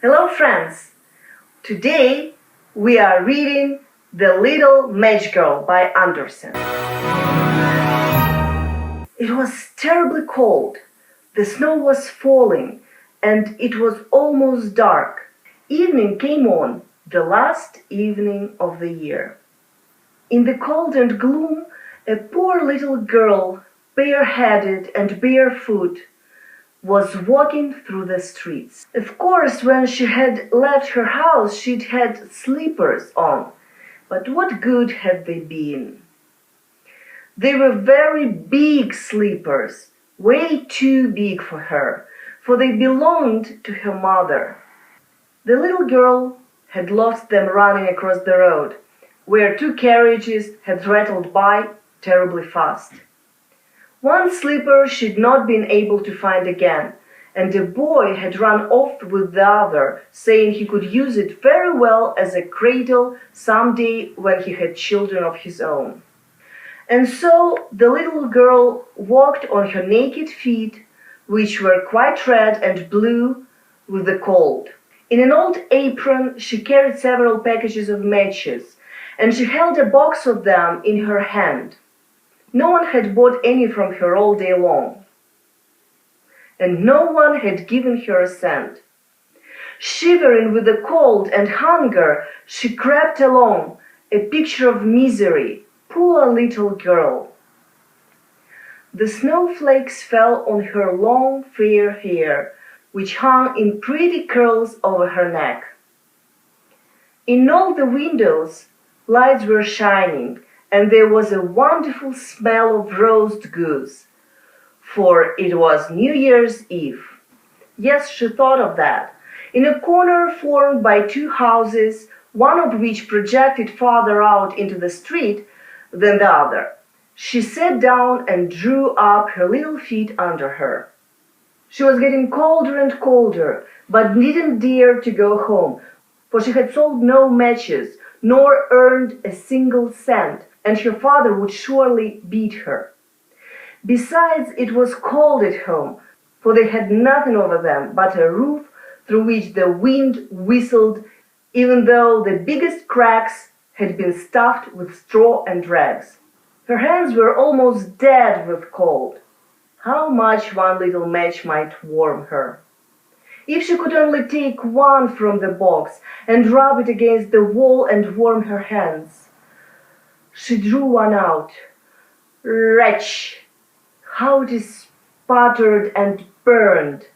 Hello friends! Today we are reading The Little Match Girl by Andersen. It was terribly cold. The snow was falling and it was almost dark. Evening came on, the last evening of the year. In the cold and gloom, a poor little girl, bareheaded and barefoot, was walking through the streets. Of course, when she had left her house, she'd had slippers on. But what good had they been? They were very big slippers, way too big for her, for they belonged to her mother. The little girl had lost them running across the road, where two carriages had rattled by terribly fast. One slipper she'd not been able to find again, and a boy had run off with the other, saying he could use it very well as a cradle someday when he had children of his own. And so the little girl walked on her naked feet, which were quite red and blue with the cold. In an old apron she carried several packages of matches, and she held a box of them in her hand. No one had bought any from her all day long, and no one had given her a cent. Shivering with the cold and hunger, she crept along, a picture of misery, poor little girl. The snowflakes fell on her long fair hair, which hung in pretty curls over her neck. In all the windows, lights were shining, and there was a wonderful smell of roast goose, for it was New Year's Eve. Yes, she thought of that. In a corner formed by two houses, one of which projected farther out into the street than the other, she sat down and drew up her little feet under her. She was getting colder and colder, but didn't dare to go home, for she had sold no matches, nor earned a single cent, and her father would surely beat her. Besides, it was cold at home, for they had nothing over them but a roof through which the wind whistled, even though the biggest cracks had been stuffed with straw and rags. Her hands were almost dead with cold. How much one little match might warm her! If she could only take one from the box and rub it against the wall and warm her hands. She drew one out. Wretch! How it sputtered and burned!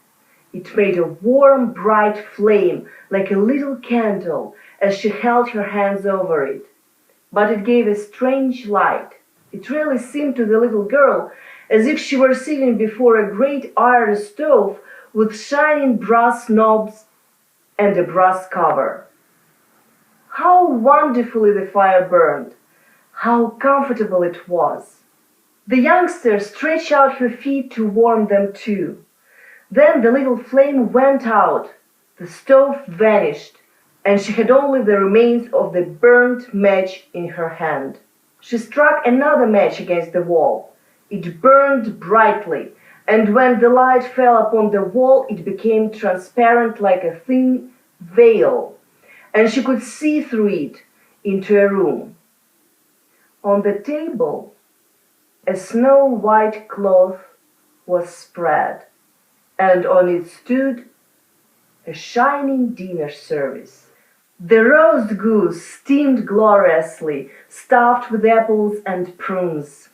It made a warm, bright flame, like a little candle, as she held her hands over it. But it gave a strange light. It really seemed to the little girl as if she were sitting before a great iron stove with shining brass knobs and a brass cover. How wonderfully the fire burned! How comfortable it was! The youngster stretched out her feet to warm them too. Then the little flame went out, the stove vanished, and she had only the remains of the burnt match in her hand. She struck another match against the wall. It burned brightly, and when the light fell upon the wall, it became transparent like a thin veil, and she could see through it into a room. On the table, a snow-white cloth was spread, and on it stood a shining dinner service. The roast goose steamed gloriously, stuffed with apples and prunes.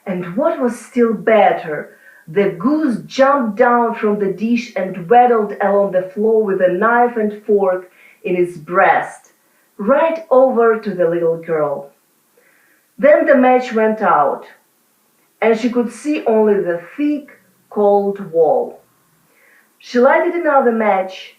And what was still better, the goose jumped down from the dish and waddled along the floor with a knife and fork in its breast, right over to the little girl. Then the match went out, and she could see only the thick, cold wall. She lighted another match.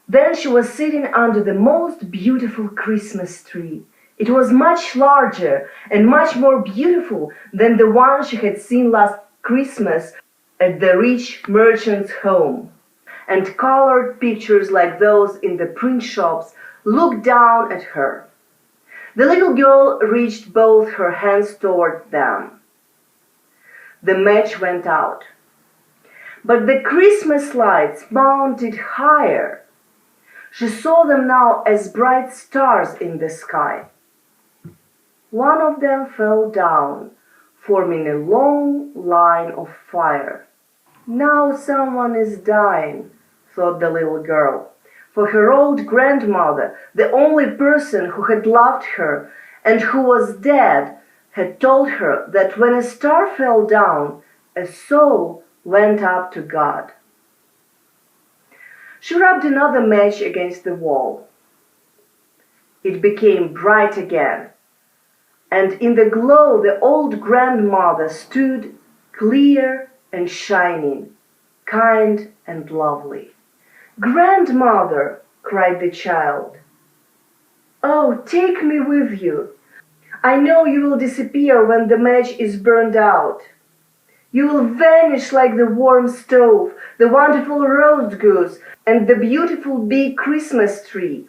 Then she was sitting under the most beautiful Christmas tree. It was much larger and much more beautiful than the one she had seen last Christmas at the rich merchant's home. And colored pictures like those in the print shops looked down at her. The little girl reached both her hands toward them. The match went out. But the Christmas lights mounted higher. She saw them now as bright stars in the sky. One of them fell down, forming a long line of fire. Now someone is dying, thought the little girl, for her old grandmother, the only person who had loved her and who was dead, had told her that when a star fell down, a soul went up to God. She rubbed another match against the wall. It became bright again, and in the glow the old grandmother stood clear and shining, kind and lovely. "Grandmother," cried the child, "oh, take me with you. I know you will disappear when the match is burned out. You will vanish like the warm stove, the wonderful roast goose, and the beautiful big Christmas tree."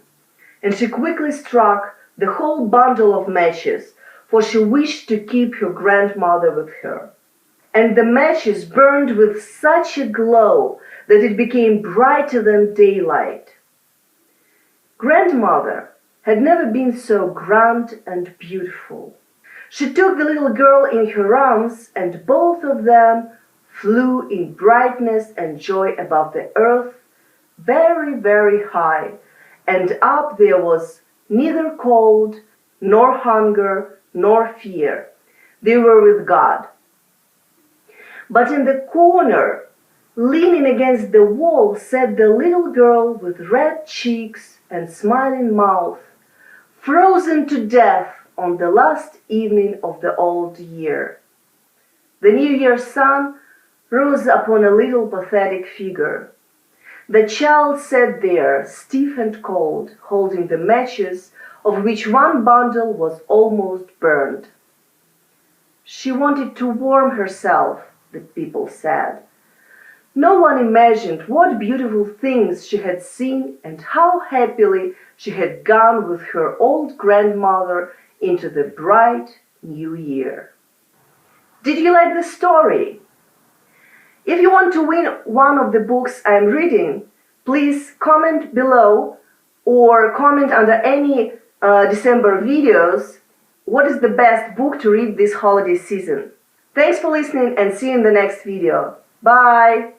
And she quickly struck the whole bundle of matches, for she wished to keep her grandmother with her. And the matches burned with such a glow that it became brighter than daylight. Grandmother had never been so grand and beautiful. She took the little girl in her arms, and both of them flew in brightness and joy above the earth, very, very high, and up there was neither cold, nor hunger, nor fear. They were with God. But in the corner, leaning against the wall, sat the little girl with red cheeks and smiling mouth, frozen to death on the last evening of the old year. The New Year's sun rose upon a little pathetic figure. The child sat there, stiff and cold, holding the matches, of which one bundle was almost burned. She wanted to warm herself, the people said. No one imagined what beautiful things she had seen and how happily she had gone with her old grandmother into the bright new year. Did you like the story? If you want to win one of the books I'm reading, please comment below or comment under any December videos what is the best book to read this holiday season. Thanks for listening and see you in the next video. Bye!